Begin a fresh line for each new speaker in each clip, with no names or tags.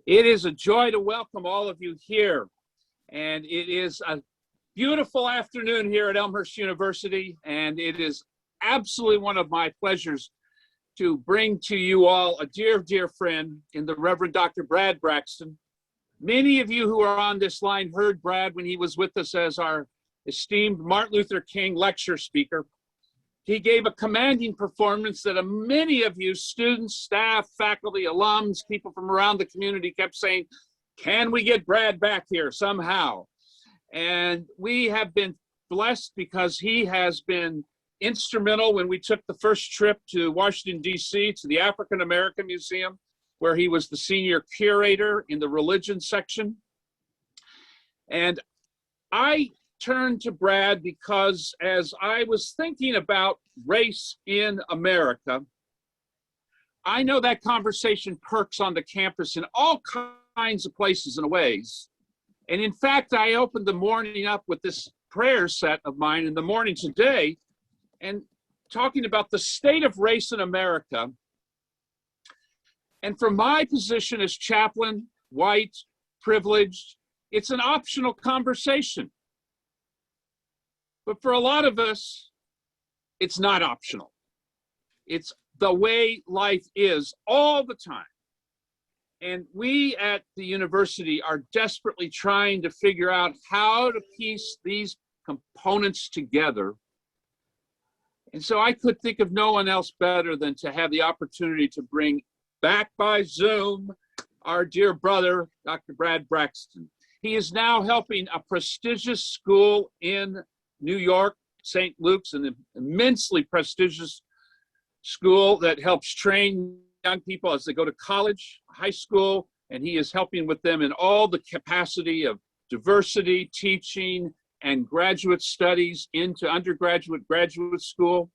It is a joy to welcome all of you here. And it is a beautiful afternoon here at Elmhurst University. And it is absolutely one of my pleasures to bring to you all a dear, dear friend in the Reverend Dr. Brad Braxton. Many of you who are on this line heard Brad when he was with us as our esteemed Martin Luther King lecture speaker. He gave a commanding performance that many of you, students, staff, faculty, alums, people from around the community kept saying, can we get Brad back here somehow? And we have been blessed because he has been instrumental when we took the first trip to Washington, D.C., to the African American Museum, where he was the senior curator in the religion section. And I turned to Brad because as I was thinking about race in America, I know that conversation perks on the campus in all kinds of places and ways. And in fact, I opened the morning up with this prayer set of mine in the morning today and talking about the state of race in America. And from my position as chaplain, white, privileged, it's an optional conversation. But for a lot of us, it's not optional. It's the way life is all the time. And we at the university are desperately trying to figure out how to piece these components together. And so I could think of no one else better than to have the opportunity to bring back by Zoom our dear brother, Dr. Brad Braxton. He is now helping a prestigious school in New York, St. Luke's, an immensely prestigious school that helps train young people as they go to college, high school, and he is helping with them in all the capacity of diversity, teaching, and graduate studies into undergraduate, graduate school.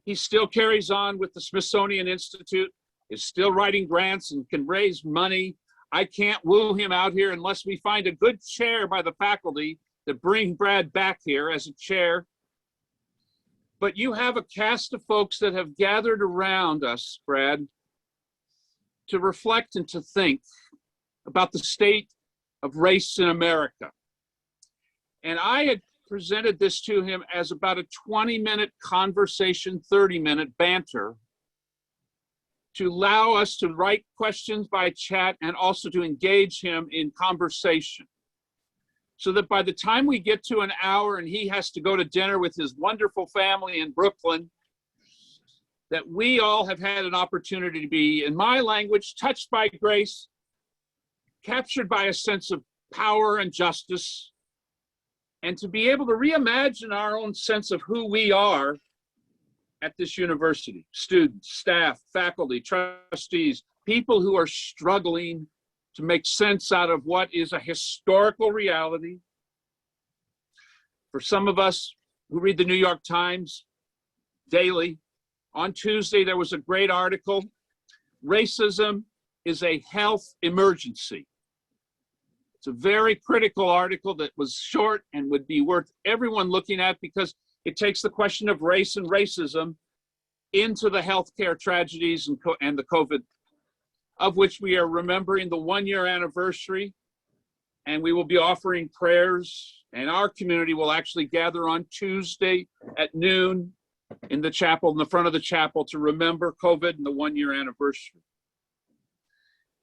He still carries on with the Smithsonian Institute, is still writing grants and can raise money. I can't woo him out here unless we find a good chair by the faculty to bring Brad back here as a chair. But you have a cast of folks that have gathered around us, Brad, to reflect and to think about the state of race in America. And I had presented this to him as about a 20-minute conversation, 30-minute banter to allow us to write questions by chat and also to engage him in conversation. So that by the time we get to an hour and he has to go to dinner with his wonderful family in Brooklyn, that we all have had an opportunity to be, in my language, touched by grace, captured by a sense of power and justice, and to be able to reimagine our own sense of who we are at this university. Students, staff, faculty, trustees, people who are struggling to make sense out of what is a historical reality. For some of us who read the New York Times daily, on Tuesday there was a great article, Racism is a Health Emergency. It's a very critical article that was short and would be worth everyone looking at because it takes the question of race and racism into the healthcare tragedies and the COVID, of which we are remembering the 1-year anniversary, and we will be offering prayers, and our community will actually gather on Tuesday at noon in the chapel, in the front of the chapel, to remember COVID and the 1-year anniversary.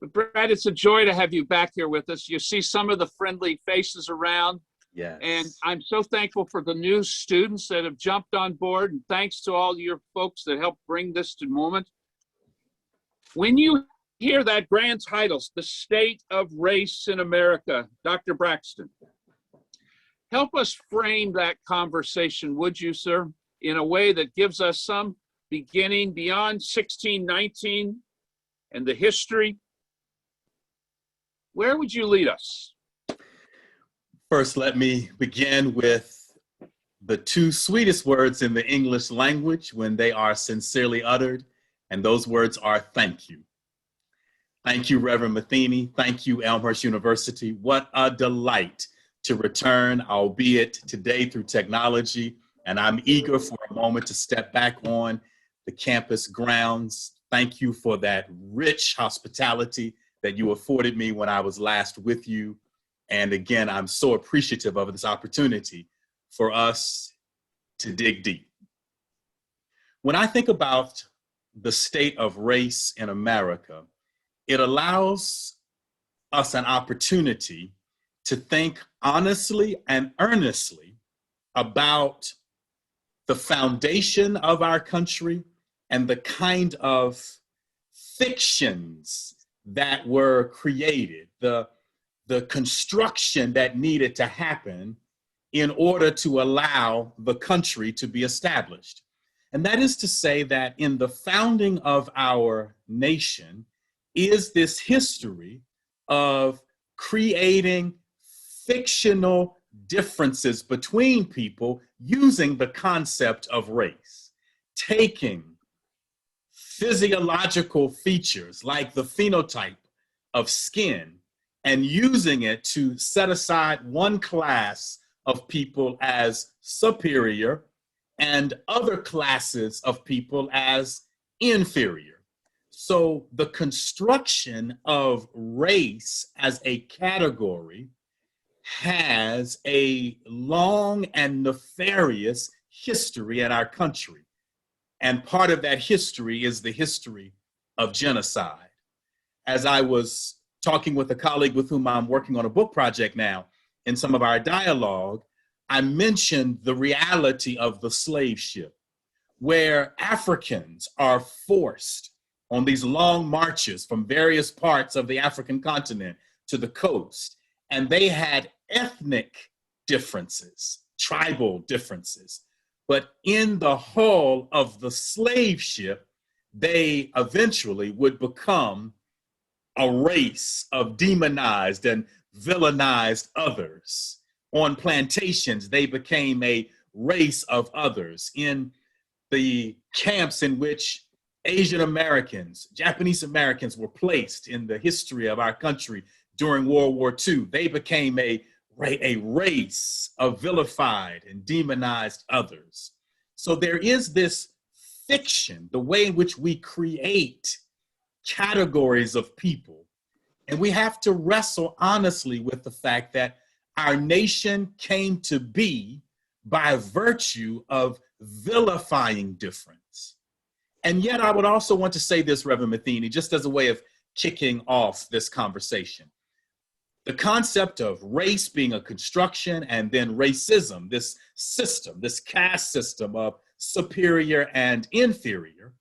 But Brad, it's a joy to have you back here with us. You see some of the friendly faces around.
Yes.
And I'm so thankful for the new students that have jumped on board, and thanks to all your folks that helped bring this to moment. When you hear that grand title, The State of Race in America, Dr. Braxton, help us frame that conversation, would you, sir, in a way that gives us some beginning beyond 1619 and the history. Where would you lead us?
First, let me begin with the two sweetest words in the English language when they are sincerely uttered, and those words are thank you. Thank you, Reverend Matheny. Thank you, Elmhurst University. What a delight to return, albeit today through technology, and I'm eager for a moment to step back on the campus grounds. Thank you for that rich hospitality that you afforded me when I was last with you. And again, I'm so appreciative of this opportunity for us to dig deep. When I think about the state of race in America, it allows us an opportunity to think honestly and earnestly about the foundation of our country and the kind of fictions that were created, the construction that needed to happen in order to allow the country to be established. And that is to say that in the founding of our nation is this history of creating fictional differences between people using the concept of race, taking physiological features like the phenotype of skin and using it to set aside one class of people as superior and other classes of people as inferior. So the construction of race as a category has a long and nefarious history in our country. And part of that history is the history of genocide. As I was talking with a colleague with whom I'm working on a book project now, in some of our dialogue, I mentioned the reality of the slave ship, where Africans are forced on these long marches from various parts of the African continent to the coast, and they had ethnic differences, tribal differences. But in the hull of the slave ship, they eventually would become a race of demonized and villainized others. On plantations, they became a race of others. In the camps in which Asian Americans, Japanese Americans were placed in the history of our country during World War II, they became a race of vilified and demonized others. So there is this fiction, the way in which we create categories of people. And we have to wrestle honestly with the fact that our nation came to be by virtue of vilifying difference. And yet I would also want to say this, Reverend Matheny, just as a way of kicking off this conversation. The concept of race being a construction and then racism, this system, this caste system of superior and inferior,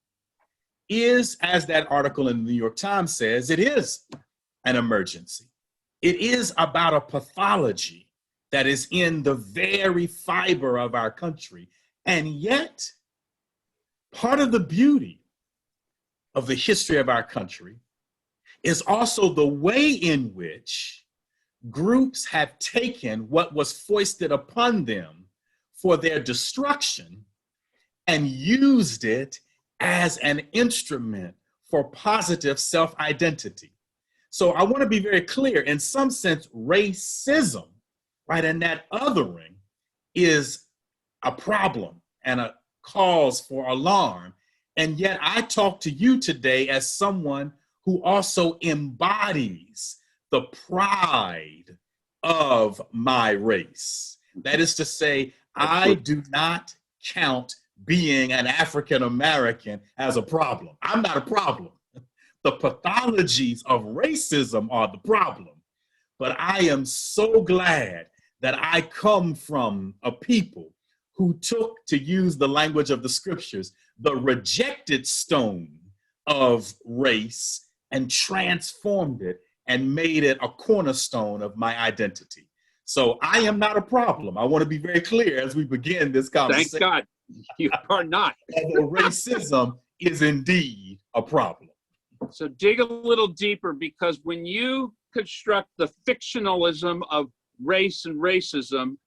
is, as that article in the New York Times says, it is an emergency. It is about a pathology that is in the very fiber of our country. And yet, part of the beauty of the history of our country is also the way in which groups have taken what was foisted upon them for their destruction and used it as an instrument for positive self-identity. So I want to be very clear, in some sense, racism, right, and that othering is a problem and a cause for alarm. And yet I talk to you today as someone who also embodies the pride of my race. That is to say, I do not count being an African American as a problem. I'm not a problem. The pathologies of racism are the problem. But I am so glad that I come from a people who took, to use the language of the scriptures, the rejected stone of race and transformed it and made it a cornerstone of my identity. So I am not a problem. I want to be very clear as we begin this conversation.
Thank God you are not.
Although racism is indeed a problem.
So dig a little deeper, because when you construct the fictionalism of race and racism,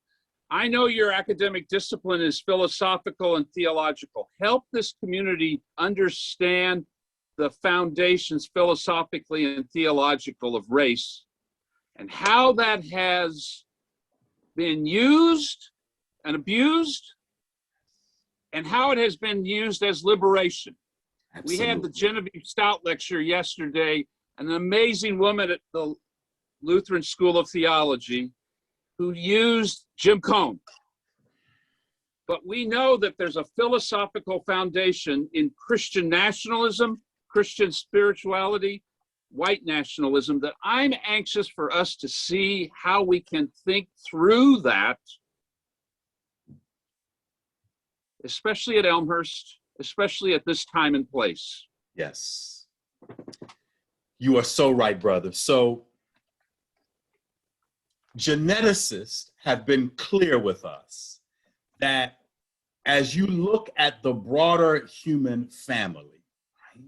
I know your academic discipline is philosophical and theological. Help this community understand the foundations philosophically and theological of race and how that has been used and abused and how it has been used as liberation. Absolutely. We had the Genevieve Stout lecture yesterday an amazing woman at the Lutheran School of Theology who used Jim Cone. But we know that there's a philosophical foundation in Christian nationalism, Christian spirituality, white nationalism, that I'm anxious for us to see how we can think through that, especially at Elmhurst, especially at this time and place.
Yes. You are so right, brother. So geneticists have been clear with us that as you look at the broader human family, right,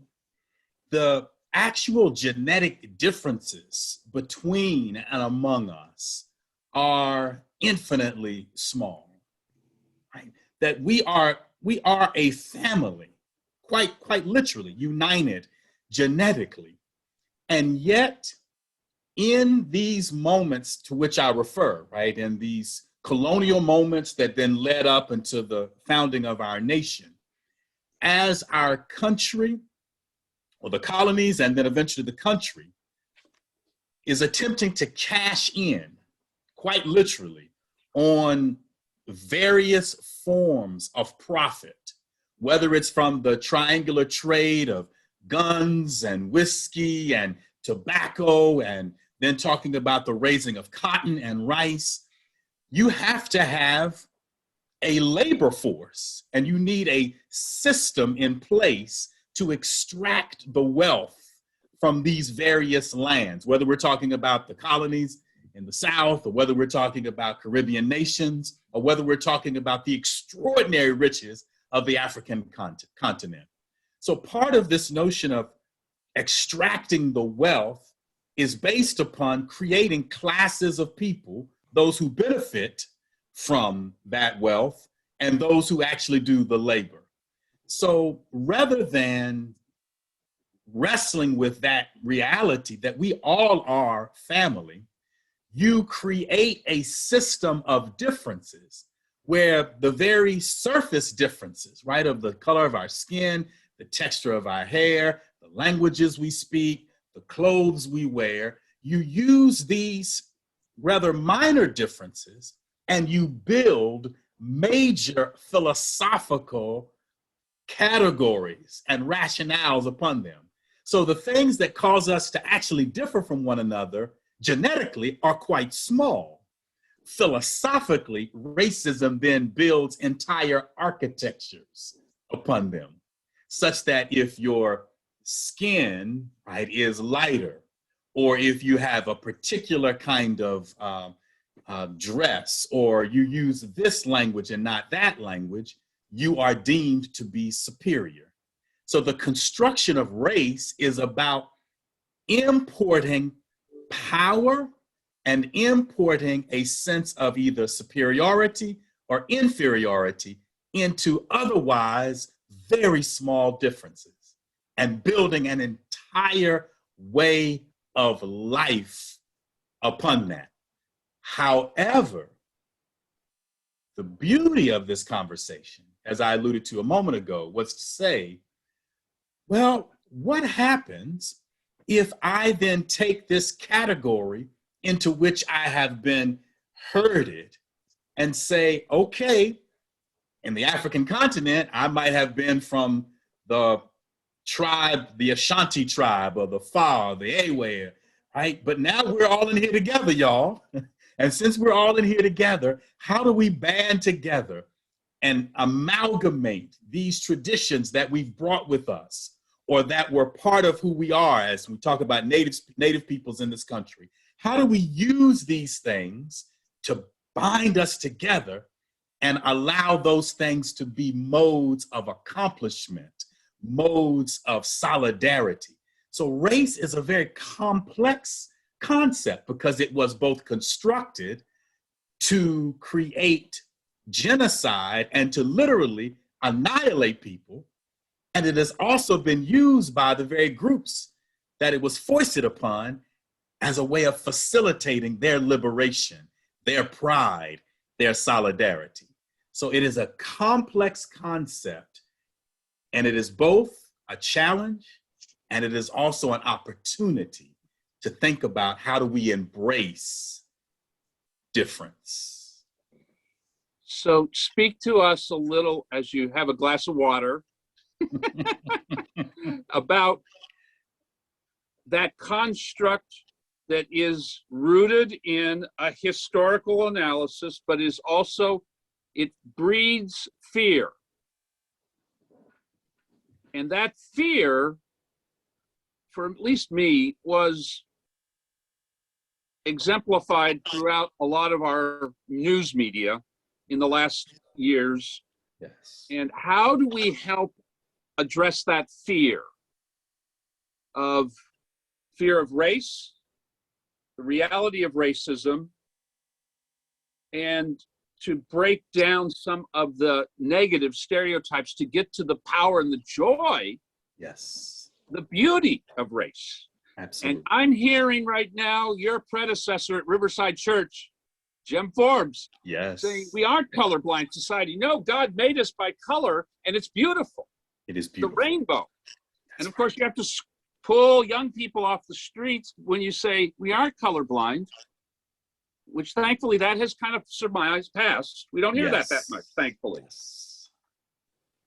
the actual genetic differences between and among us are infinitely small, right? That we are a family, quite literally united genetically. And yet, in these moments to which I refer, right, in these colonial moments that then led up into the founding of our nation, as our country, or the colonies, and then eventually the country, is attempting to cash in, quite literally, on various forms of profit, whether it's from the triangular trade of guns and whiskey and tobacco, and then talking about the raising of cotton and rice. You have to have a labor force, and you need a system in place to extract the wealth from these various lands, whether we're talking about the colonies in the South, or whether we're talking about Caribbean nations, or whether we're talking about the extraordinary riches of the African continent. So part of this notion of extracting the wealth is based upon creating classes of people, those who benefit from that wealth and those who actually do the labor. So rather than wrestling with that reality that we all are family, you create a system of differences where the very surface differences, right, of the color of our skin, the texture of our hair, the languages we speak, the clothes we wear, you use these rather minor differences and you build major philosophical categories and rationales upon them. So the things that cause us to actually differ from one another genetically are quite small. Philosophically, racism then builds entire architectures upon them, such that if your skin, right, is lighter, or if you have a particular kind of dress, or you use this language and not that language, you are deemed to be superior. So the construction of race is about importing power and importing a sense of either superiority or inferiority into otherwise very small differences, and building an entire way of life upon that. However, the beauty of this conversation, as I alluded to a moment ago, was to say, well, what happens if I then take this category into which I have been herded and say, okay, in the African continent, I might have been from the tribe, the Ashanti tribe, or the Fa, the Awe, right? But now we're all in here together, y'all. And since we're all in here together, how do we band together and amalgamate these traditions that we've brought with us, or that were part of who we are as we talk about native peoples in this country? How do we use these things to bind us together and allow those things to be modes of accomplishment, modes of solidarity? So race is a very complex concept because it was both constructed to create genocide and to literally annihilate people. And it has also been used by the very groups that it was foisted upon as a way of facilitating their liberation, their pride, their solidarity. So it is a complex concept, and it is both a challenge And it is also an opportunity to think about how do we embrace difference.
So speak to us a little as you have a glass of water about that construct that is rooted in a historical analysis, but is also, it breeds fear. And that fear, for at least me, was exemplified throughout a lot of our news media in the last years.
Yes.
And how do we help address that fear of race, the reality of racism, and to break down some of the negative stereotypes to get to the power and the joy,
Yes.
the beauty of race.
Absolutely.
And I'm hearing right now your predecessor at Riverside Church, Jim Forbes,
Yes.
saying we aren't colorblind society. No, God made us by color, and it's beautiful.
It is beautiful.
The rainbow.
That's
And of course, you have to pull young people off the streets when you say we aren't colorblind, which thankfully that has kind of surmised past. We don't hear that much, thankfully.
Yes.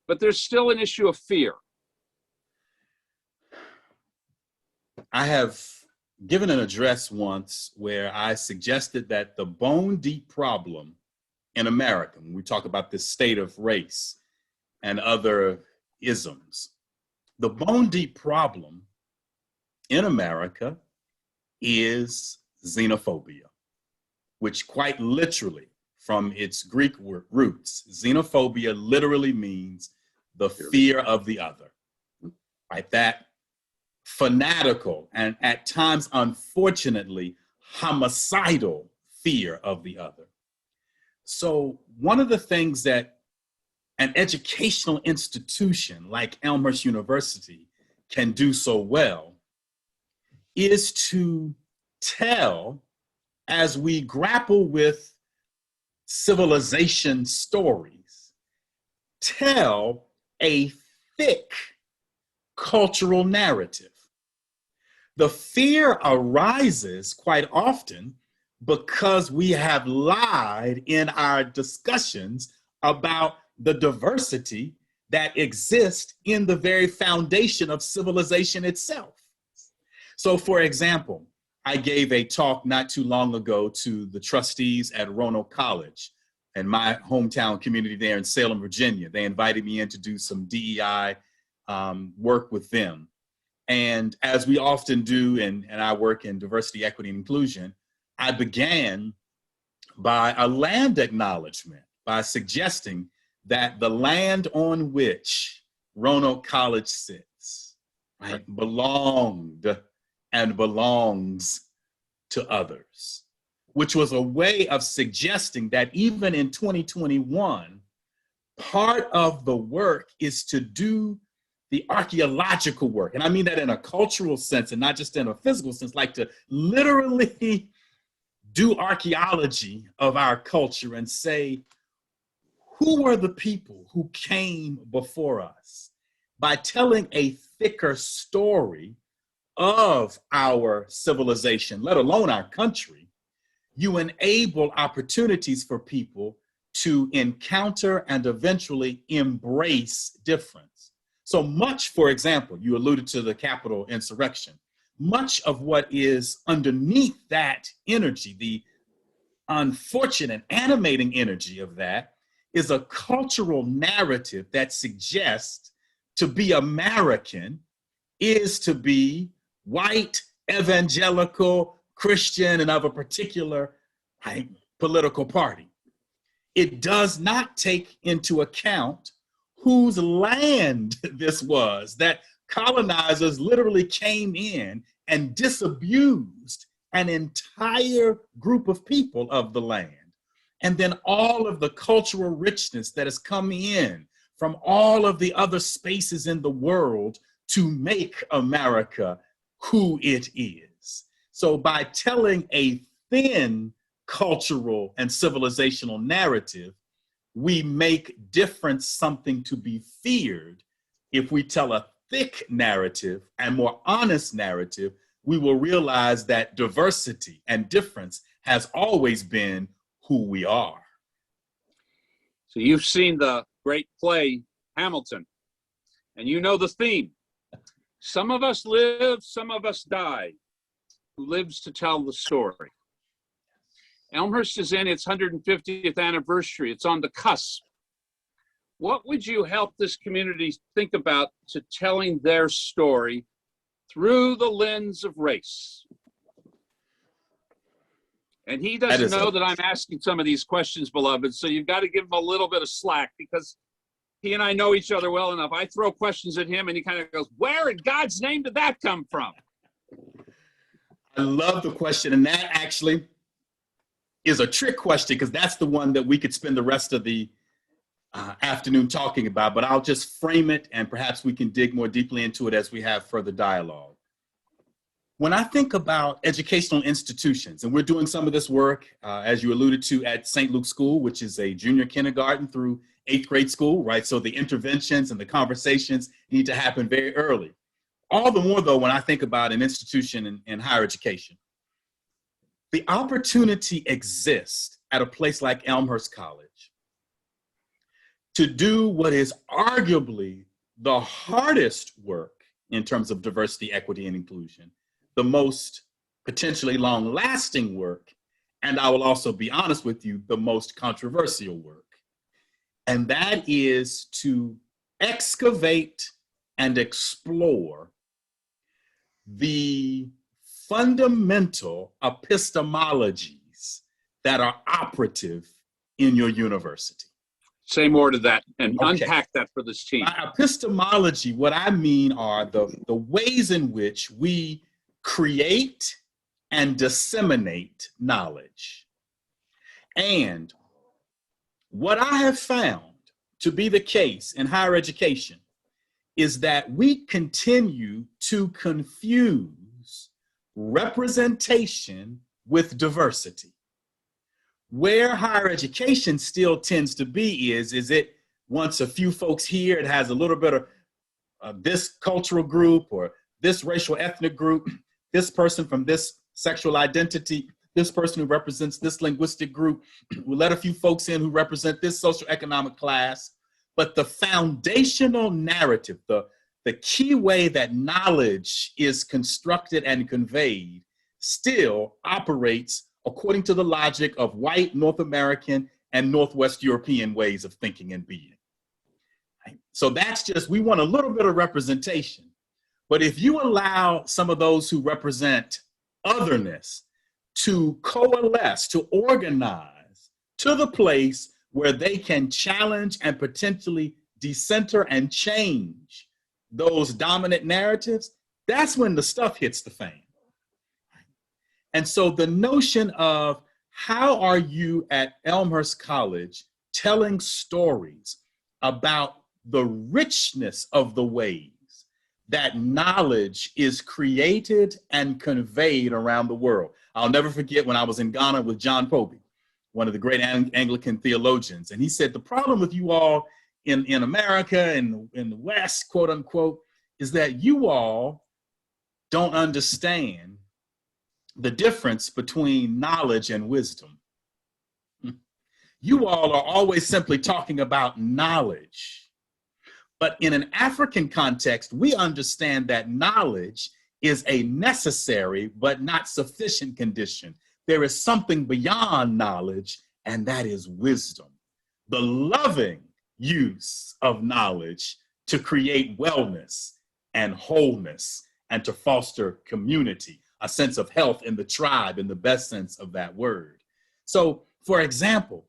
But there's still an issue of fear.
I have given an address once where I suggested that the bone deep problem in America, when we talk about this state of race and other isms, the bone deep problem in America is xenophobia, which quite literally, from its Greek roots, xenophobia literally means the fear of the other, right? That fanatical and at times, unfortunately, homicidal fear of the other. So one of the things that an educational institution like Elmhurst University can do so well is to tell, as we grapple with civilization stories, tell a thick cultural narrative. The fear arises quite often because we have lied in our discussions about the diversity that exists in the very foundation of civilization itself. So, for example, I gave a talk not too long ago to the trustees at Roanoke College in my hometown community there in Salem, Virginia. They invited me in to do some DEI work with them. And as we often do, and I work in diversity, equity, and inclusion, I began by a land acknowledgement, by suggesting that the land on which Roanoke College sits, right, belonged and belongs to others, which was a way of suggesting that even in 2021, part of the work is to do the archaeological work. And I mean that in a cultural sense and not just in a physical sense, like to literally do archaeology of our culture and say, who were the people who came before us? By telling a thicker story of our civilization, let alone our country, you enable opportunities for people to encounter and eventually embrace difference. So much, for example, you alluded to the Capitol insurrection. Much of what is underneath that energy, the unfortunate animating energy of that, is a cultural narrative that suggests to be American is to be white, evangelical, Christian, and of a particular political party. It does not take into account whose land this was, that colonizers literally came in and disabused an entire group of people of the land. And then all of the cultural richness that has come in from all of the other spaces in the world to make America who it is. So by telling a thin cultural and civilizational narrative, we make difference something to be feared if we tell a thick narrative and more honest narrative, we will realize that diversity and difference has always been who we are.
So you've seen the great play, Hamilton, and you know the theme. Some of us live, some of us die. Who lives to tell the story? Elmhurst is in its 150th anniversary. It's on the cusp. What would you help this community think about to telling their story through the lens of race? And he doesn't know that I'm asking some of these questions, beloved, so you've got to give him a little bit of slack, because he and I know each other well enough. I throw questions at him and he kind of goes, where in God's name did that come from?
I love the question, and that actually is a trick question, because that's the one that we could spend the rest of the afternoon talking about, but I'll just frame it and perhaps we can dig more deeply into it as we have further dialogue. When I think about educational institutions, and we're doing some of this work, as you alluded to, at St. Luke's School, which is a junior kindergarten through 8th grade school, right? So the interventions and the conversations need to happen very early. All the more, though, when I think about an institution in higher education, the opportunity exists at a place like Elmhurst College to do what is arguably the hardest work in terms of diversity, equity, and inclusion, the most potentially long-lasting work, and I will also be honest with you, the most controversial work. And that is to excavate and explore the fundamental epistemologies that are operative in your university.
Say more to that and unpack that for this team.
By epistemology, what I mean are the ways in which we create and disseminate knowledge. And what I have found to be the case in higher education is that we continue to confuse representation with diversity. Where higher education still tends to be is it wants a few folks here, it has a little bit of this cultural group or this racial ethnic group, this person from this sexual identity, this person who represents this linguistic group. We'll let a few folks in who represent this socioeconomic class. But the foundational narrative, the key way that knowledge is constructed and conveyed still operates according to the logic of white North American and Northwest European ways of thinking and being. Right? So that's just, we want a little bit of representation. But if you allow some of those who represent otherness to coalesce, to organize to the place where they can challenge and potentially decenter and change those dominant narratives, that's when the stuff hits the fan. And so the notion of how are you at Elmhurst College telling stories about the richness of the ways that knowledge is created and conveyed around the world. I'll never forget when I was in Ghana with John Poby, one of the great Anglican theologians. And he said, the problem with you all in America and in the West, quote unquote, is that you all don't understand the difference between knowledge and wisdom. You all are always simply talking about knowledge. But in an African context, we understand that knowledge is a necessary but not sufficient condition. There is something beyond knowledge, and that is wisdom. The loving use of knowledge to create wellness and wholeness and to foster community, a sense of health in the tribe in the best sense of that word. So, for example,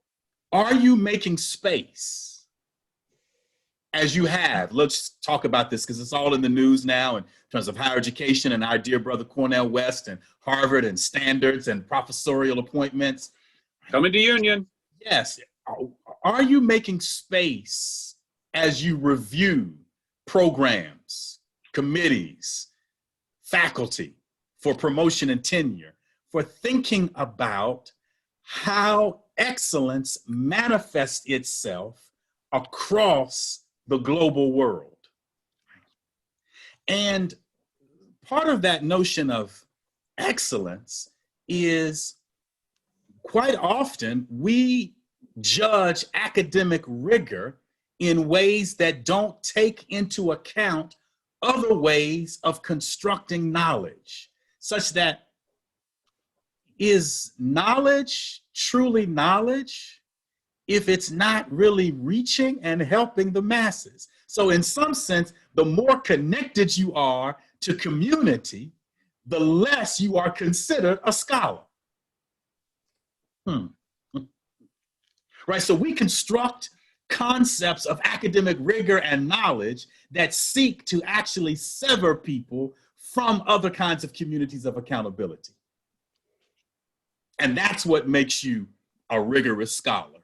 are you making space as you have? Let's talk about this because it's all in the news now in terms of higher education and our dear brother Cornel West and Harvard and standards and professorial appointments.
Coming to Union.
Yes. Are you making space as you review programs, committees, faculty for promotion and tenure, for thinking about how excellence manifests itself across the global world? And part of that notion of excellence is quite often we judge academic rigor in ways that don't take into account other ways of constructing knowledge, such that is knowledge truly knowledge if it's not really reaching and helping the masses? So in some sense, the more connected you are to community, the less you are considered a scholar. Right, so we construct concepts of academic rigor and knowledge that seek to actually sever people from other kinds of communities of accountability. And that's what makes you a rigorous scholar.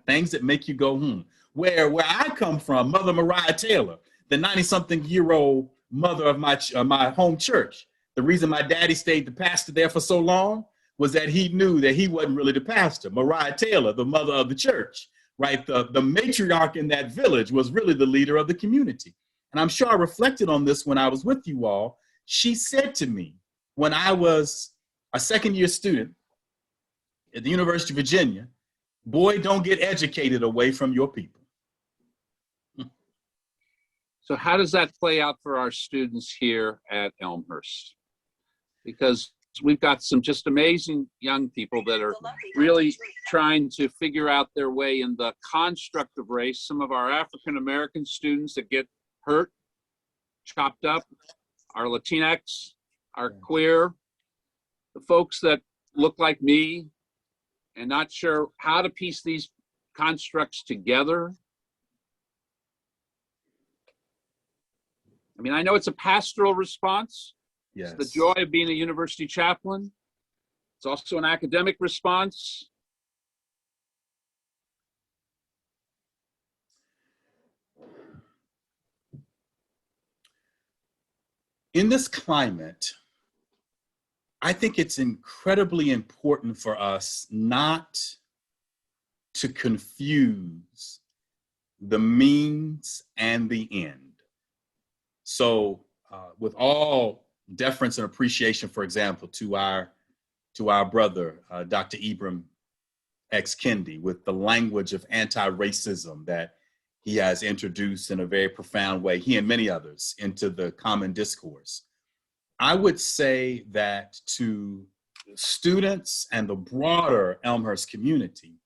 Things that make you go, Where I come from, Mother Mariah Taylor, the 90-something-year-old mother of my home church, the reason my daddy stayed the pastor there for so long was that he knew that he wasn't really the pastor. Mariah Taylor, the mother of the church, right? The matriarch in that village was really the leader of the community. And I'm sure I reflected on this when I was with you all. She said to me when I was a second-year student at the University of Virginia, boy, don't get educated away from your people.
So how does that play out for our students here at Elmhurst? Because we've got some just amazing young people that are really trying to figure out their way in the construct of race. Some of our African-American students that get hurt, chopped up, our Latinx, our queer, the folks that look like me and not sure how to piece these constructs together. I mean, I know it's a pastoral response.
Yes.
It's the joy of being a university chaplain. It's also an academic response.
In this climate, I think it's incredibly important for us not to confuse the means and the end. So with all deference and appreciation, for example, to our brother, Dr. Ibram X. Kendi, with the language of anti-racism that he has introduced in a very profound way, he and many others, into the common discourse. I would say that to students and the broader Elmhurst community,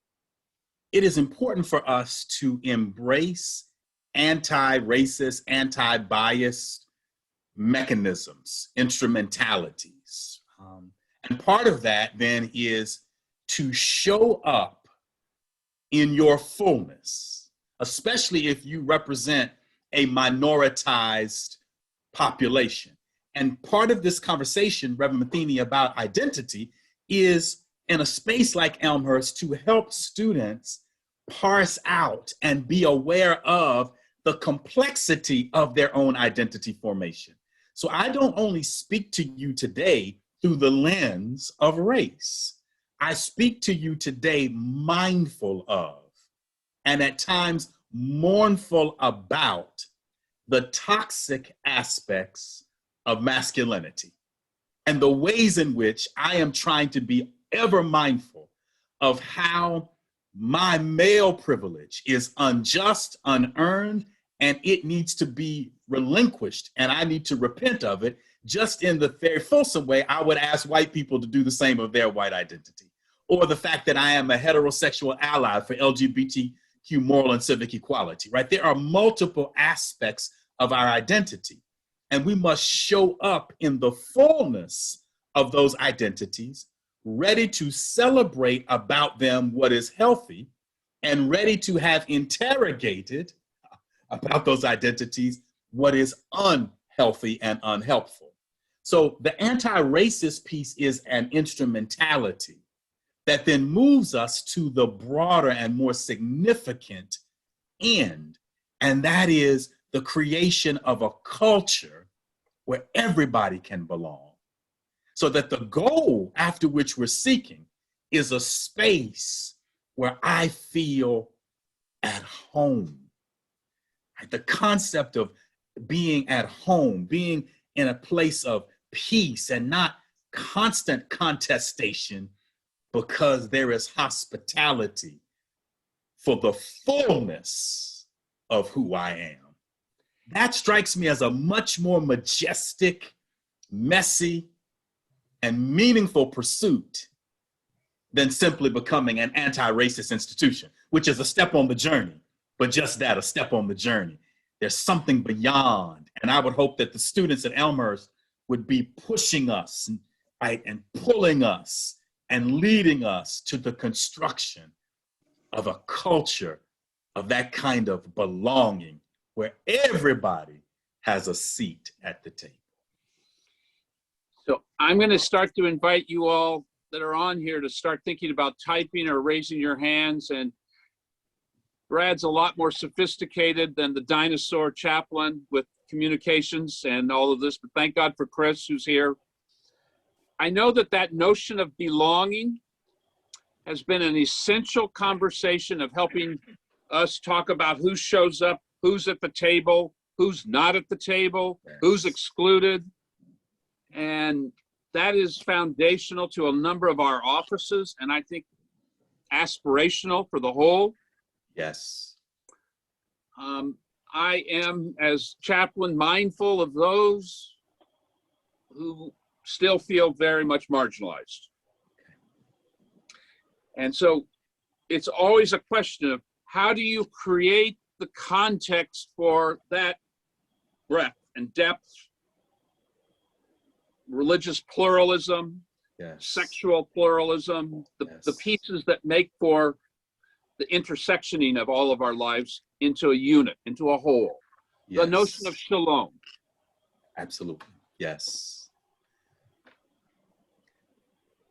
it is important for us to embrace anti-racist, anti-biased mechanisms, instrumentalities. And part of that then is to show up in your fullness, especially if you represent a minoritized population. And part of this conversation, Reverend Matheny, about identity is in a space like Elmhurst to help students parse out and be aware of the complexity of their own identity formation. So I don't only speak to you today through the lens of race. I speak to you today mindful of, and at times mournful about, the toxic aspects of masculinity and the ways in which I am trying to be ever mindful of how my male privilege is unjust, unearned, and it needs to be relinquished, and I need to repent of it. Just in the very fulsome way, I would ask white people to do the same of their white identity. Or the fact that I am a heterosexual ally for LGBTQ moral and civic equality, right? There are multiple aspects of our identity, and we must show up in the fullness of those identities, ready to celebrate about them what is healthy, and ready to have interrogated about those identities what is unhealthy and unhelpful. So the anti-racist piece is an instrumentality that then moves us to the broader and more significant end, and that is the creation of a culture where everybody can belong. So that the goal after which we're seeking is a space where I feel at home. The concept of being at home, being in a place of peace and not constant contestation, because there is hospitality for the fullness of who I am. That strikes me as a much more majestic, messy, and meaningful pursuit than simply becoming an anti-racist institution, which is a step on the journey, but just that, a step on the journey. There's something beyond, and I would hope that the students at Elmhurst would be pushing us, right, and pulling us and leading us to the construction of a culture of that kind of belonging where everybody has a seat at the table.
So I'm going to start to invite you all that are on here to start thinking about typing or raising your hands. And Brad's a lot more sophisticated than the dinosaur chaplain with communications and all of this, but thank God for Chris, who's here. I know that that notion of belonging has been an essential conversation of helping us talk about who shows up, who's at the table, who's not at the table, who's excluded. And that is foundational to a number of our offices, and I think aspirational for the whole.
Yes.
I am, as chaplain, mindful of those who still feel very much marginalized. And so it's always a question of how do you create the context for that breadth and depth, religious pluralism,
Yes.
sexual pluralism, the pieces that make for the intersectioning of all of our lives into a unit, into a whole.
Yes.
The notion of shalom.
Absolutely. Yes.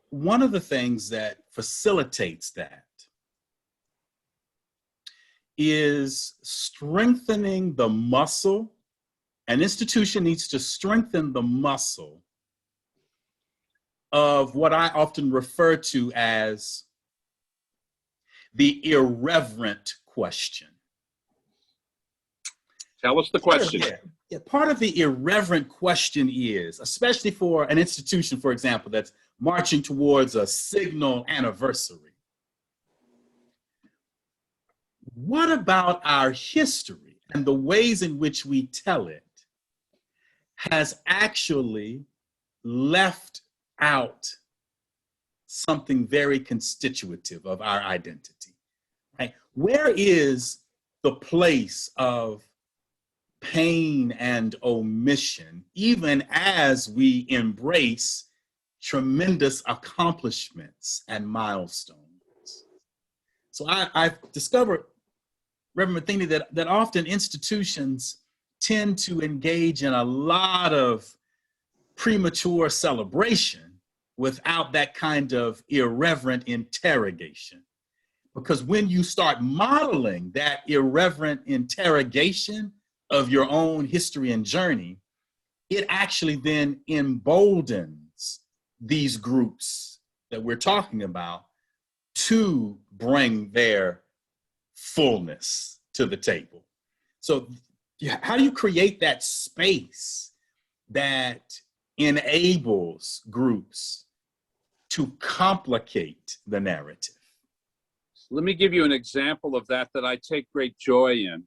One of the things that facilitates that is strengthening the muscle. An institution needs to strengthen the muscle of what I often refer to as the irreverent question.
Tell us the question.
Part of the irreverent question is, especially for an institution, for example, that's marching towards a signal anniversary. What about our history and the ways in which we tell it has actually left out something very constitutive of our identity? Right? Where is the place of pain and omission, even as we embrace tremendous accomplishments and milestones? So I've discovered, Reverend Matheny, that often institutions tend to engage in a lot of premature celebration without that kind of irreverent interrogation. Because when you start modeling that irreverent interrogation of your own history and journey, it actually then emboldens these groups that we're talking about to bring their fullness to the table. So how do you create that space that enables groups to complicate the narrative?
Let me give you an example of that I take great joy in.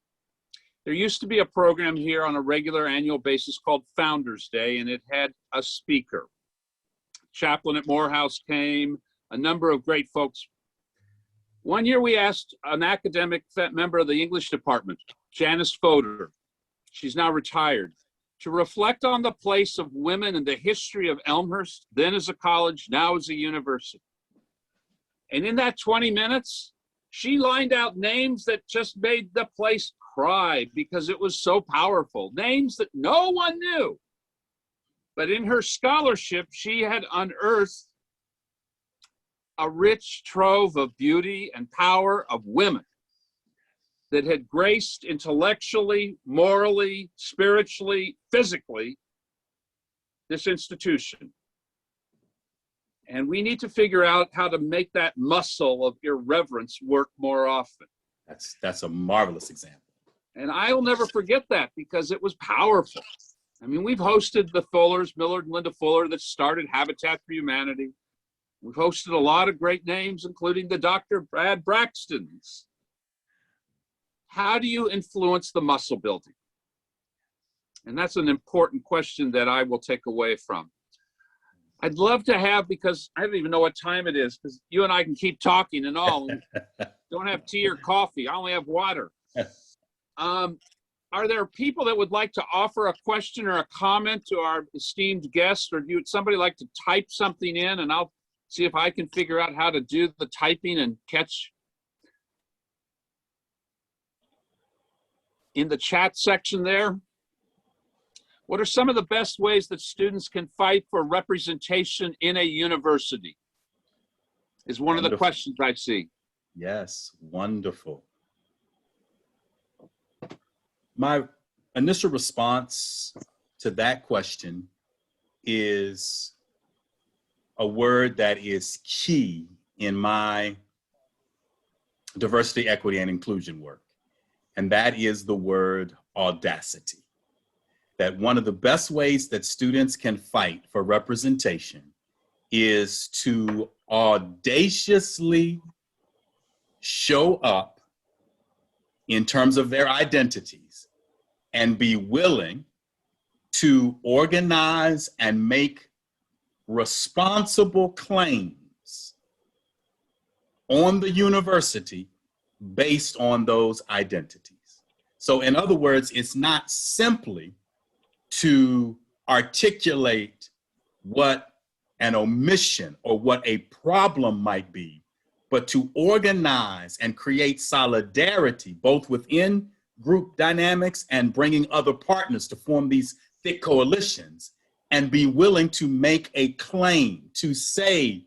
There used to be a program here on a regular annual basis called Founders Day, and it had a speaker. Chaplain at Morehouse came, a number of great folks. One year we asked an academic member of the English department, Janice Fodor, she's now retired, to reflect on the place of women in the history of Elmhurst, then as a college, now as a university. And in that 20 minutes, she lined out names that just made the place cry because it was so powerful. Names that no one knew. But in her scholarship, she had unearthed a rich trove of beauty and power of women that had graced intellectually, morally, spiritually, physically this institution. And we need to figure out how to make that muscle of irreverence work more often.
That's a marvelous example.
And I'll never forget that because it was powerful. I mean, we've hosted the Fullers, Millard and Linda Fuller, that started Habitat for Humanity. We've hosted a lot of great names, including the Dr. Brad Braxtons. How do you influence the muscle building? And that's an important question that I will take away from. I'd love to have, because I don't even know what time it is, because you and I can keep talking and all. And don't have tea or coffee. I only have water. Are there people that would like to offer a question or a comment to our esteemed guest, or would somebody like to type something in, and I'll see if I can figure out how to do the typing and catch in the chat section there? What are some of the best ways that students can fight for representation in a university? Is one of the questions I see.
Yes, wonderful. My initial response to that question is a word that is key in my diversity, equity, and inclusion work, and that is the word audacity. That one of the best ways that students can fight for representation is to audaciously show up in terms of their identities and be willing to organize and make responsible claims on the university based on those identities. So in other words, it's not simply to articulate what an omission or what a problem might be, but to organize and create solidarity, both within group dynamics and bringing other partners to form these thick coalitions, and be willing to make a claim, to say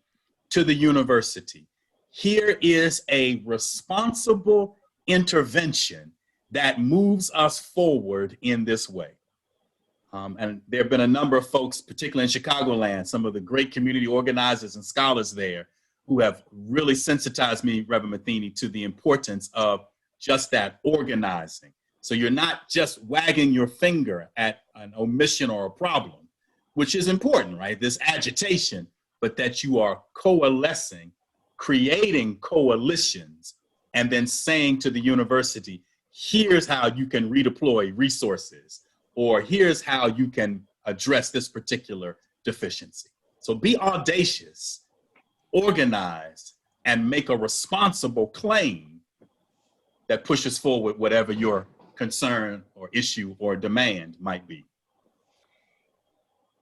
to the university, here is a responsible intervention that moves us forward in this way. And there have been a number of folks, particularly in Chicagoland, some of the great community organizers and scholars there, who have really sensitized me, Reverend Matheny, to the importance of just that organizing. So you're not just wagging your finger at an omission or a problem, which is important, right? This agitation, but that you are coalescing, creating coalitions, and then saying to the university, here's how you can redeploy resources, or here's how you can address this particular deficiency. So be audacious, organize, and make a responsible claim that pushes forward whatever your concern or issue or demand might be.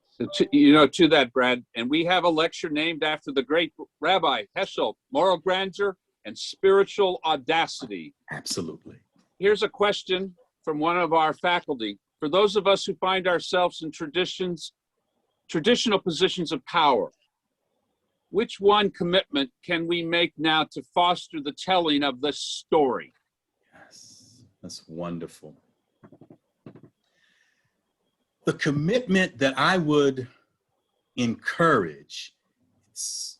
So to that, Brad, and we have a lecture named after the great Rabbi Heschel, Moral Grandeur and Spiritual Audacity.
Absolutely.
Here's a question from one of our faculty. For those of us who find ourselves in traditional positions of power, which one commitment can we make now to foster the telling of this story?
Yes, that's wonderful. The commitment that I would encourage, it's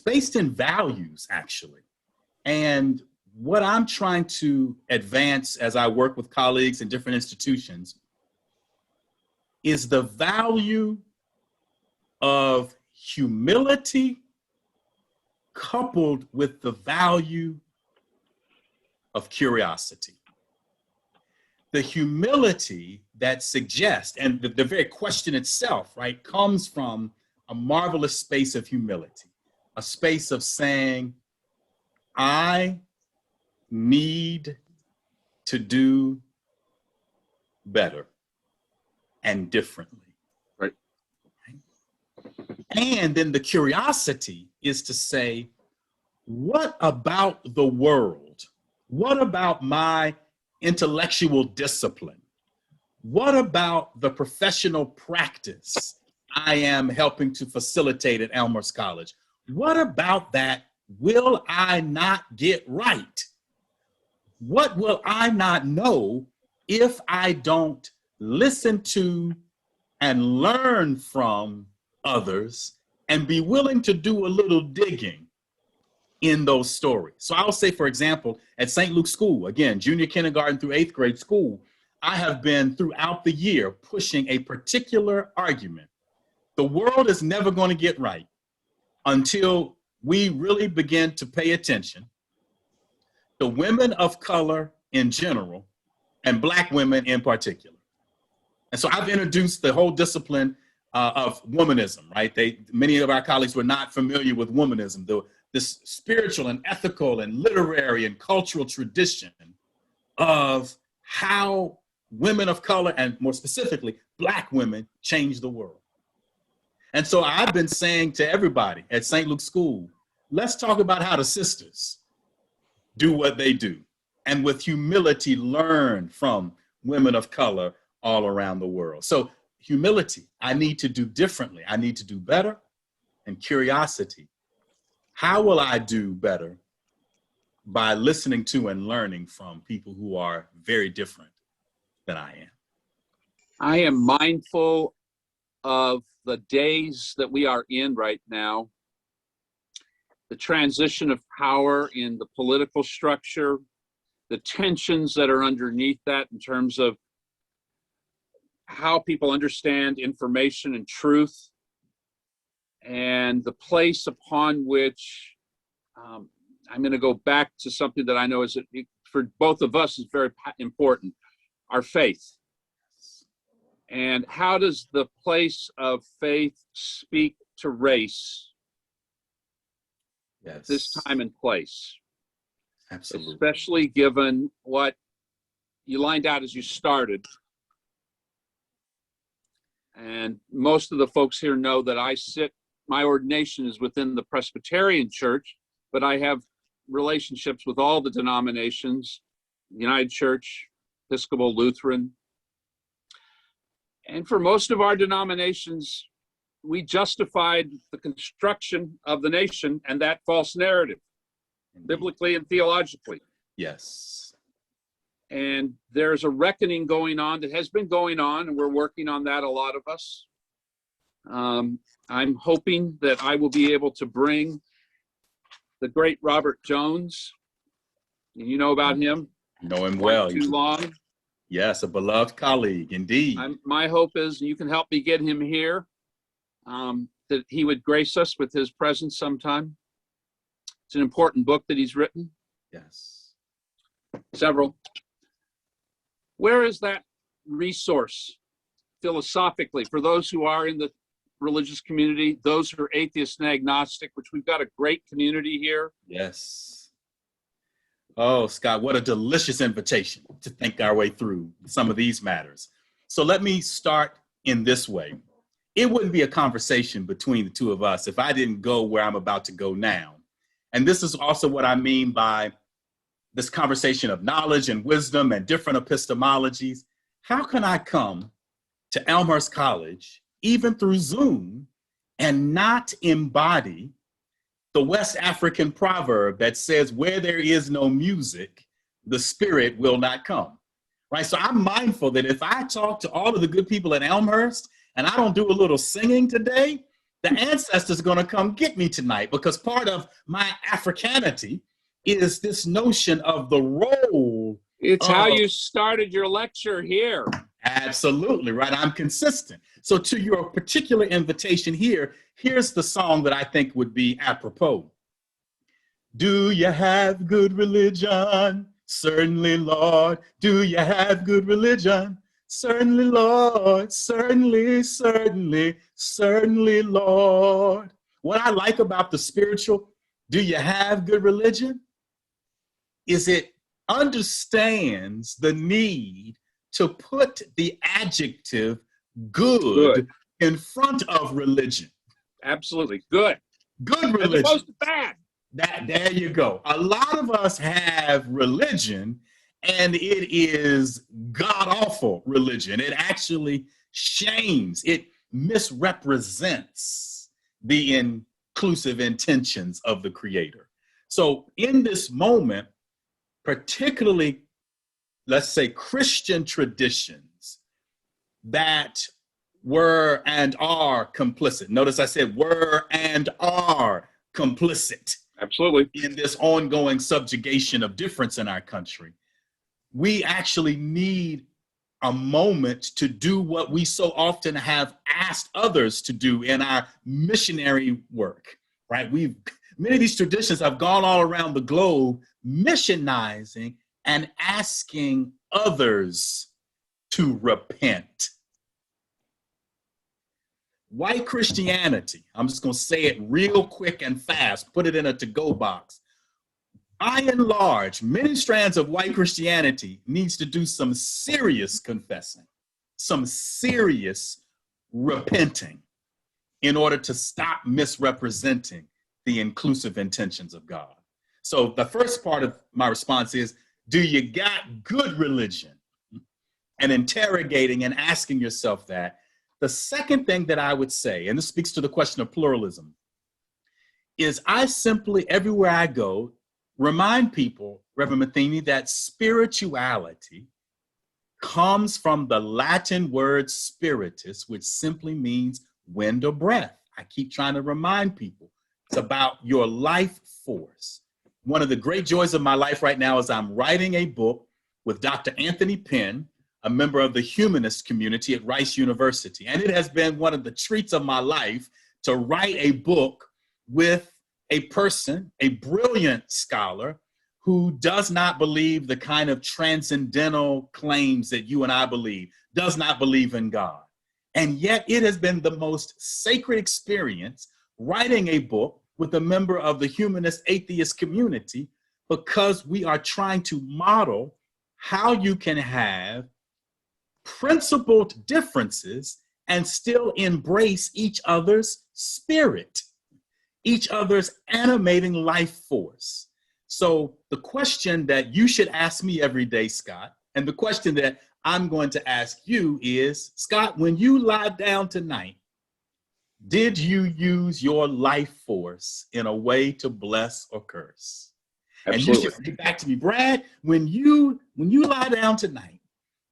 based in values, actually. And what I'm trying to advance as I work with colleagues in different institutions is the value of humility coupled with the value of curiosity. The humility that suggests, and the very question itself, right, comes from a marvelous space of humility, a space of saying, I need to do better and differently.
Right.
And then the curiosity is to say, what about the world? What about my intellectual discipline? What about the professional practice I am helping to facilitate at Elmhurst College? What about that will I not get right? What will I not know if I don't listen to and learn from others and be willing to do a little digging in those stories. So I'll say, for example, at St. Luke's School, again, junior kindergarten through 8th grade school, I have been throughout the year pushing a particular argument. The world is never going to get right until we really begin to pay attention to women of color in general and Black women in particular. And so I've introduced the whole discipline of womanism, right? Many of our colleagues were not familiar with womanism, this spiritual and ethical and literary and cultural tradition of how women of color, and more specifically, Black women, change the world. And so I've been saying to everybody at St. Luke's School, let's talk about how the sisters do what they do, and with humility learn from women of color all around the world. So humility, I need to do differently. I need to do better. And curiosity, how will I do better? By listening to and learning from people who are very different than I am.
I am mindful of the days that we are in right now, the transition of power in the political structure, the tensions that are underneath that in terms of how people understand information and truth, and the place upon which I'm going to go back to something that I know is, for both of us, is very important, our faith. And how does the place of faith speak to race?
Yes.
This time and place?
Absolutely.
Especially given what you lined out as you started. And most of the folks here know that my ordination is within the Presbyterian Church, but I have relationships with all the denominations, United Church, Episcopal, Lutheran. And for most of our denominations, we justified the construction of the nation and that false narrative, biblically and theologically.
Yes.
And there's a reckoning going on that has been going on, and we're working on that, a lot of us. I'm hoping that I will be able to bring the great Robert Jones. You know about him?
Know him well.
Too long.
Yes, a beloved colleague, indeed.
My hope is, and you can help me get him here, that he would grace us with his presence sometime. It's an important book that he's written.
Yes.
Several. Where is that resource philosophically for those who are in the religious community, those who are atheist and agnostic, which we've got a great community here?
Yes. Oh, Scott, what a delicious invitation to think our way through some of these matters. So let me start in this way. It wouldn't be a conversation between the two of us if I didn't go where I'm about to go now. And this is also what I mean by this conversation of knowledge and wisdom and different epistemologies. How can I come to Elmhurst College, even through Zoom, and not embody the West African proverb that says, where there is no music, the spirit will not come, right? So I'm mindful that if I talk to all of the good people at Elmhurst and I don't do a little singing today, the ancestors are gonna come get me tonight, because part of my Africanity is this notion of the role.
It's how you started your lecture here.
Absolutely, right? I'm consistent. So to your particular invitation here, here's the song that I think would be apropos. Do you have good religion? Certainly, Lord. Do you have good religion? Certainly, Lord. Certainly, certainly, certainly, Lord. What I like about the spiritual, do you have good religion, is it understands the need to put the adjective good in front of religion.
Absolutely. Good.
Good religion.
As opposed to bad.
There you go. A lot of us have religion, and it is god-awful religion. It actually shames, it misrepresents the inclusive intentions of the Creator. So in this moment, particularly, let's say, Christian traditions that were and are complicit. Notice I said were and are complicit
Absolutely.
in this ongoing subjugation of difference in our country. We actually need a moment to do what we so often have asked others to do in our missionary work, right? Many of these traditions have gone all around the globe, missionizing and asking others to repent. White Christianity, I'm just going to say it real quick and fast, put it in a to-go box. By and large, many strands of white Christianity needs to do some serious confessing, some serious repenting in order to stop misrepresenting the inclusive intentions of God. So the first part of my response is, do you got good religion? And interrogating and asking yourself that. The second thing that I would say, and this speaks to the question of pluralism, is I simply, everywhere I go, remind people, Reverend Matheny, that spirituality comes from the Latin word spiritus, which simply means wind or breath. I keep trying to remind people it's about your life force. One of the great joys of my life right now is I'm writing a book with Dr. Anthony Penn, a member of the humanist community at Rice University. And it has been one of the treats of my life to write a book with a person, a brilliant scholar, who does not believe the kind of transcendental claims that you and I believe, does not believe in God. And yet it has been the most sacred experience writing a book with a member of the humanist atheist community, because we are trying to model how you can have principled differences and still embrace each other's spirit, each other's animating life force. So the question that you should ask me every day, Scott, and the question that I'm going to ask you is, Scott, when you lie down tonight, did you use your life force in a way to bless or curse?
Absolutely.
And you should get back to me, Brad, when you lie down tonight,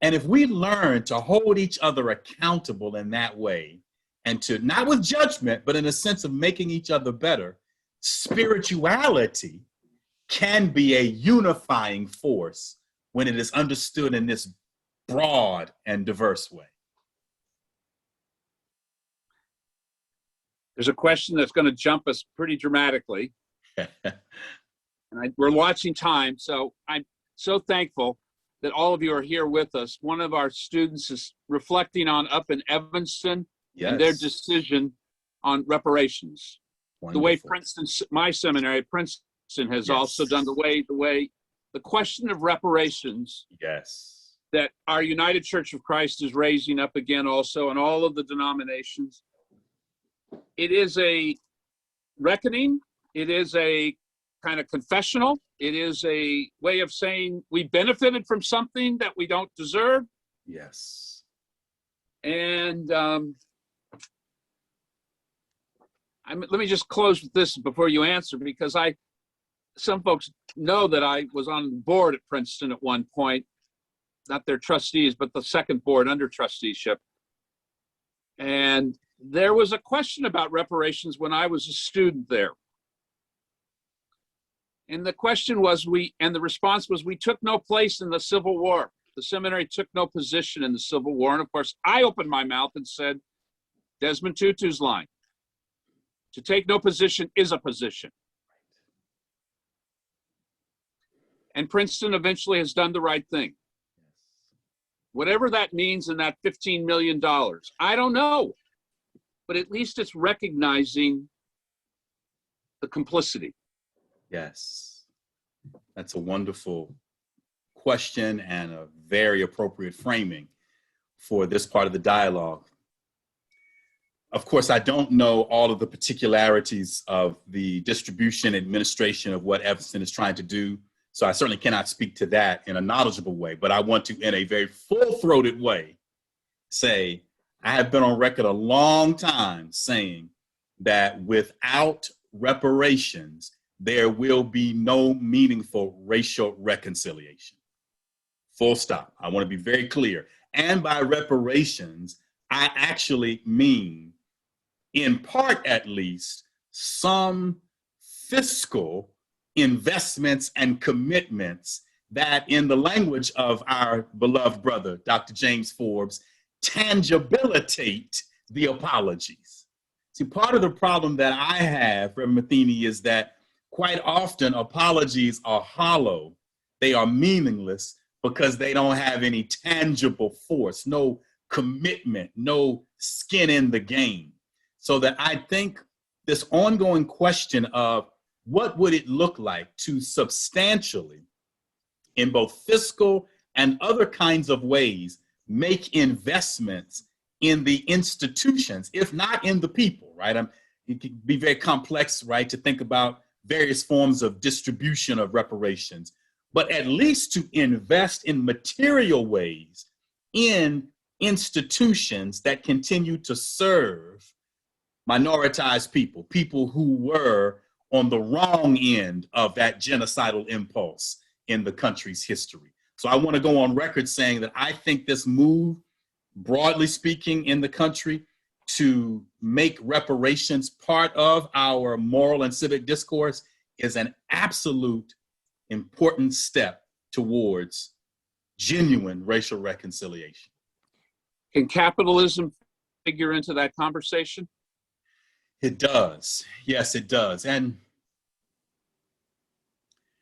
and if we learn to hold each other accountable in that way, and to, not with judgment, but in a sense of making each other better, spirituality can be a unifying force when it is understood in this broad and diverse way.
There's a question that's going to jump us pretty dramatically. And we're watching time, so I'm so thankful that all of you are here with us. One of our students is reflecting on up in Evanston, yes, and their decision on reparations. Wonderful. The way Princeton, my seminary, Princeton, has, yes, also done the question of reparations,
yes,
that our United Church of Christ is raising up again also, and all of the denominations. It is a reckoning. It is a kind of confessional. It is a way of saying we benefited from something that we don't deserve.
Yes.
And let me just close with this before you answer, because some folks know that I was on the board at Princeton at one point, not their trustees, but the second board under trusteeship. And there was a question about reparations when I was a student there. And the question was, the response was, we took no place in the Civil War. The seminary took no position in the Civil War. And of course, I opened my mouth and said, Desmond Tutu's line, to take no position is a position. And Princeton eventually has done the right thing. Whatever that means in that $15 million, I don't know. But at least it's recognizing the complicity.
Yes, that's a wonderful question and a very appropriate framing for this part of the dialogue. Of course, I don't know all of the particularities of the distribution administration of what Evanston is trying to do, so I certainly cannot speak to that in a knowledgeable way, but I want to, in a very full-throated way, say I have been on record a long time saying that without reparations, there will be no meaningful racial reconciliation. Full stop. I want to be very clear. And by reparations, I actually mean, in part at least, some fiscal investments and commitments that, in the language of our beloved brother, Dr. James Forbes, tangibilitate the apologies. See, part of the problem that I have, Reverend Matheny, is that quite often apologies are hollow. They are meaningless because they don't have any tangible force, no commitment, no skin in the game. So that I think this ongoing question of what would it look like to substantially, in both fiscal and other kinds of ways, make investments in the institutions, if not in the people, right? It can be very complex, right, to think about various forms of distribution of reparations, but at least to invest in material ways in institutions that continue to serve minoritized people, people who were on the wrong end of that genocidal impulse in the country's history. So I want to go on record saying that I think this move, broadly speaking, in the country to make reparations part of our moral and civic discourse is an absolute important step towards genuine racial reconciliation.
Can capitalism figure into that conversation?
It does. Yes, it does. And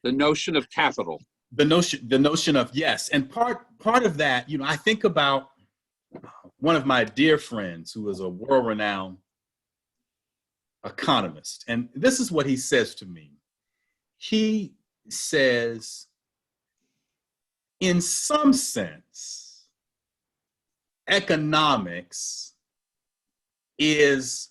the notion of capital.
The notion of, yes. And part of that, I think about one of my dear friends who is a world-renowned economist. And this is what he says to me. He says, in some sense, economics is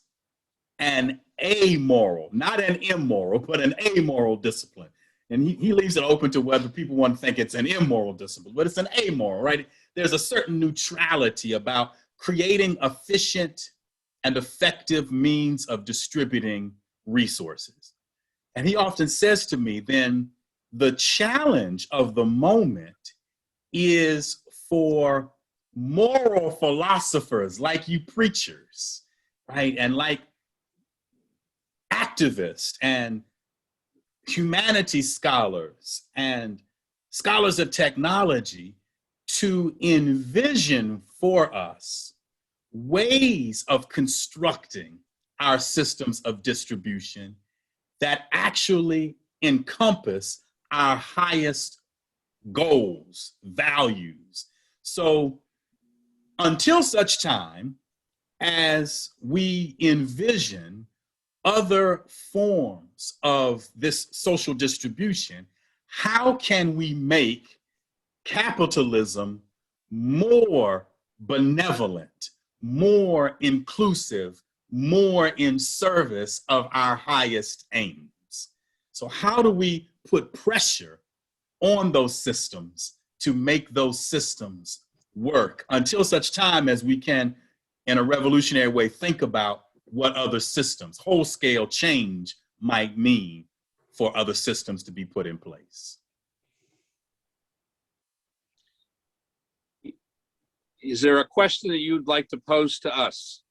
an amoral, not an immoral, but an amoral discipline. And he leaves it open to whether people want to think it's an immoral discipline, but it's an amoral, right? There's a certain neutrality about creating efficient and effective means of distributing resources. And he often says to me, then the challenge of the moment is for moral philosophers like you preachers, right? And like activists and humanities scholars and scholars of technology to envision for us ways of constructing our systems of distribution that actually encompass our highest goals, values. So until such time as we envision other forms of this social distribution, how can we make capitalism more benevolent, more inclusive, more in service of our highest aims? So how do we put pressure on those systems to make those systems work until such time as we can, in a revolutionary way, think about what other systems, whole-scale change might mean for other systems to be put in place?
Is there a question that you'd like to pose to us?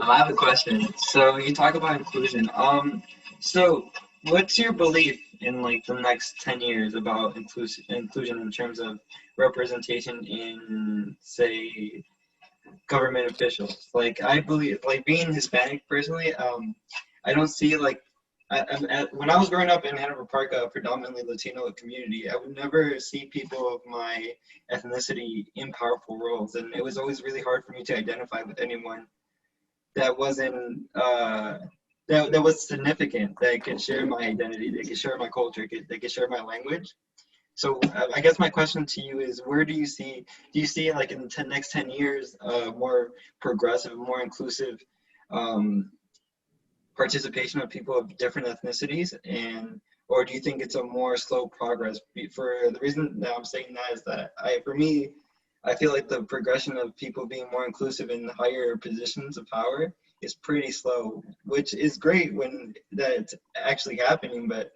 I have a question. So you talk about inclusion. So what's your belief in like the next 10 years about inclusion in terms of representation in, say, government officials? Like, I believe, like, being Hispanic personally, I don't see like, when I was growing up in Hanover Park, a predominantly Latino community, I would never see people of my ethnicity in powerful roles, and it was always really hard for me to identify with anyone that wasn't that was significant, that could share my identity, that could share my culture, that could share my language. So I guess my question to you is, where do you see like in the next 10 years more progressive, more inclusive participation of people of different ethnicities, or do you think it's a more slow progress? For the reason that I'm saying that is that for me, I feel like the progression of people being more inclusive in higher positions of power is pretty slow, which is great when that's actually happening, but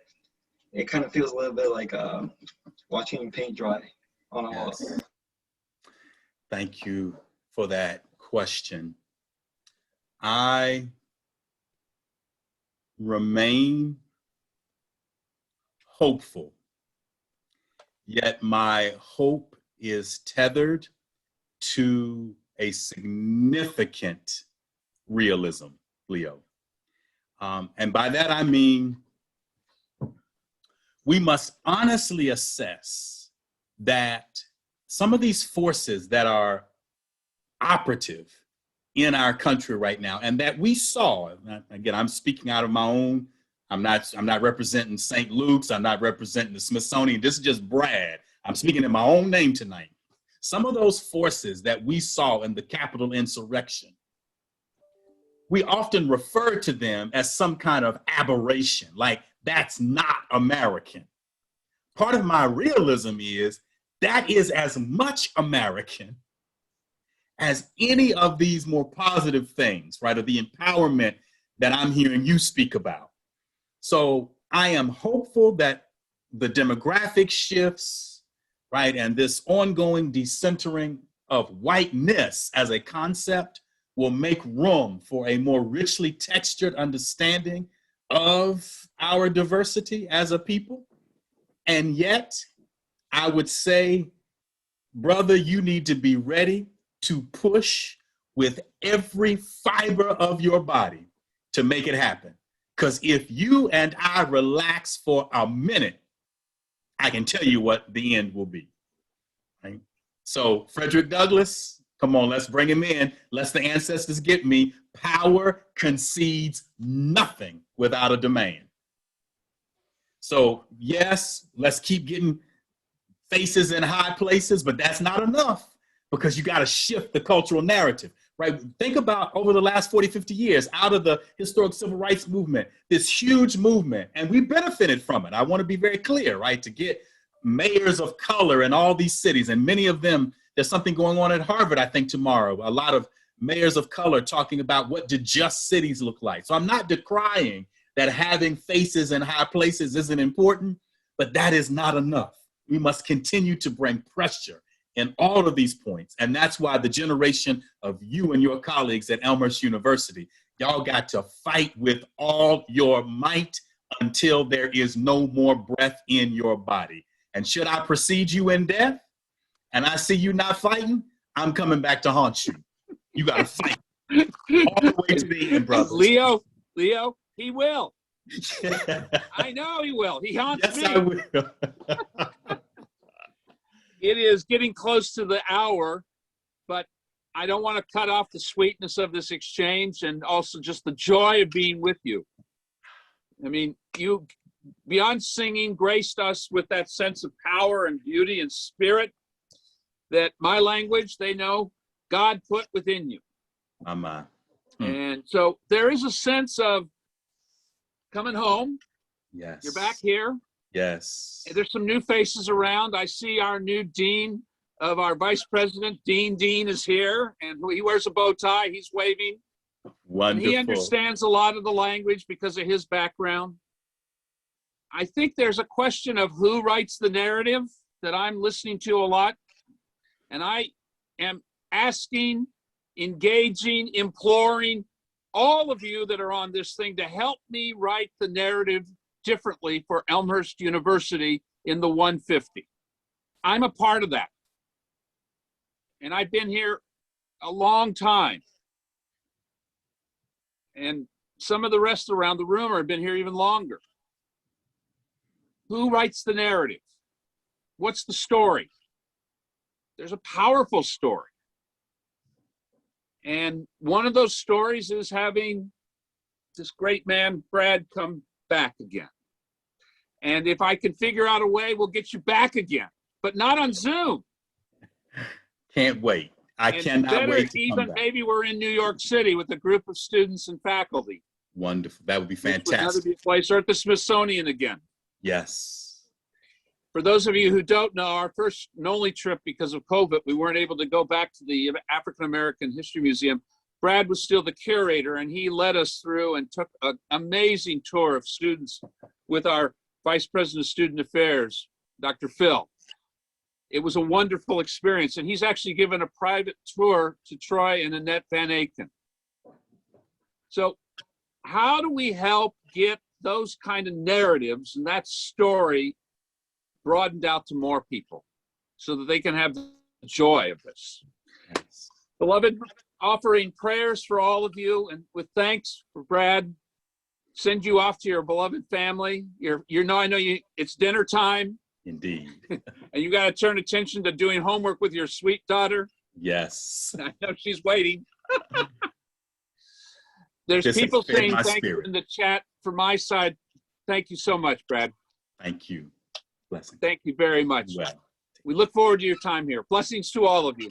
it kind of feels a little bit like watching paint dry on a wall.
Thank you for that question. I remain hopeful, yet my hope is tethered to a significant realism, Leo. And by that I mean, we must honestly assess that some of these forces that are operative in our country right now, and that we saw, again, I'm speaking out of my own, I'm not representing St. Luke's, I'm not representing the Smithsonian, this is just Brad. I'm speaking in my own name tonight. Some of those forces that we saw in the Capitol insurrection, we often refer to them as some kind of aberration, like that's not American. Part of my realism is that is as much American as any of these more positive things, right? Or the empowerment that I'm hearing you speak about. So I am hopeful that the demographic shifts, right? And this ongoing decentering of whiteness as a concept will make room for a more richly textured understanding of our diversity as a people. And yet, I would say, brother, you need to be ready to push with every fiber of your body to make it happen. Because if you and I relax for a minute, I can tell you what the end will be. Right? So Frederick Douglass, come on, let's bring him in. Lest the ancestors get me. Power concedes nothing without a demand. So yes, let's keep getting faces in high places, but that's not enough because you got to shift the cultural narrative, right? Think about over the last 40, 50 years, out of the historic civil rights movement, this huge movement, and we benefited from it. I want to be very clear, right? To get mayors of color in all these cities, and many of them, there's something going on at Harvard, I think, tomorrow. A lot of mayors of color talking about what do just cities look like. So I'm not decrying that having faces in high places isn't important, but that is not enough. We must continue to bring pressure in all of these points. And that's why the generation of you and your colleagues at Elmhurst University, y'all got to fight with all your might until there is no more breath in your body. And should I precede you in death and I see you not fighting, I'm coming back to haunt you. You got to fight all the way to the end, brothers.
Leo, he will. I know he will. He haunts
yes,
me.
I will.
It is getting close to the hour, but I don't want to cut off the sweetness of this exchange and also just the joy of being with you. I mean, you, beyond singing, graced us with that sense of power and beauty and spirit that my language, they know God put within you. And so there is a sense of coming home.
Yes.
You're back here.
Yes.
And there's some new faces around. I see our new dean of our vice president, Dean is here, and he wears a bow tie. He's waving.
Wonderful.
And he understands a lot of the language because of his background. I think there's a question of who writes the narrative that I'm listening to a lot. And I am asking, engaging, imploring all of you that are on this thing to help me write the narrative differently for Elmhurst University in the 150. I'm a part of that. And I've been here a long time. And some of the rest around the room have been here even longer. Who writes the narrative? What's the story? There's a powerful story. And one of those stories is having this great man, Brad, come back again. And if I can figure out a way, we'll get you back again, but not on Zoom.
Can't wait. I cannot wait to
even
come back.
Maybe we're in New York City with a group of students and faculty.
Wonderful. That would be fantastic.
Would another be a place, or at the Smithsonian again.
Yes.
For those of you who don't know, our first and only trip because of COVID, we weren't able to go back to the African American History Museum. Brad was still the curator, and he led us through and took an amazing tour of students with our Vice President of Student Affairs, Dr. Phil. It was a wonderful experience, and he's actually given a private tour to Troy and Annette Van Aken. So how do we help get those kind of narratives and that story broadened out to more people so that they can have the joy of this?
Yes.
Beloved, offering prayers for all of you, and with thanks for Brad, send you off to your beloved family. I know it's dinner time.
Indeed.
And you got to turn attention to doing homework with your sweet daughter.
Yes.
I know she's waiting. There's
This has
people
fed
saying
my
thank you
spirit.
in the chat. For my side, thank you so much, Brad.
Thank you. Blessings.
Thank you very much.
Well.
We look forward to your time here. Blessings to all of you.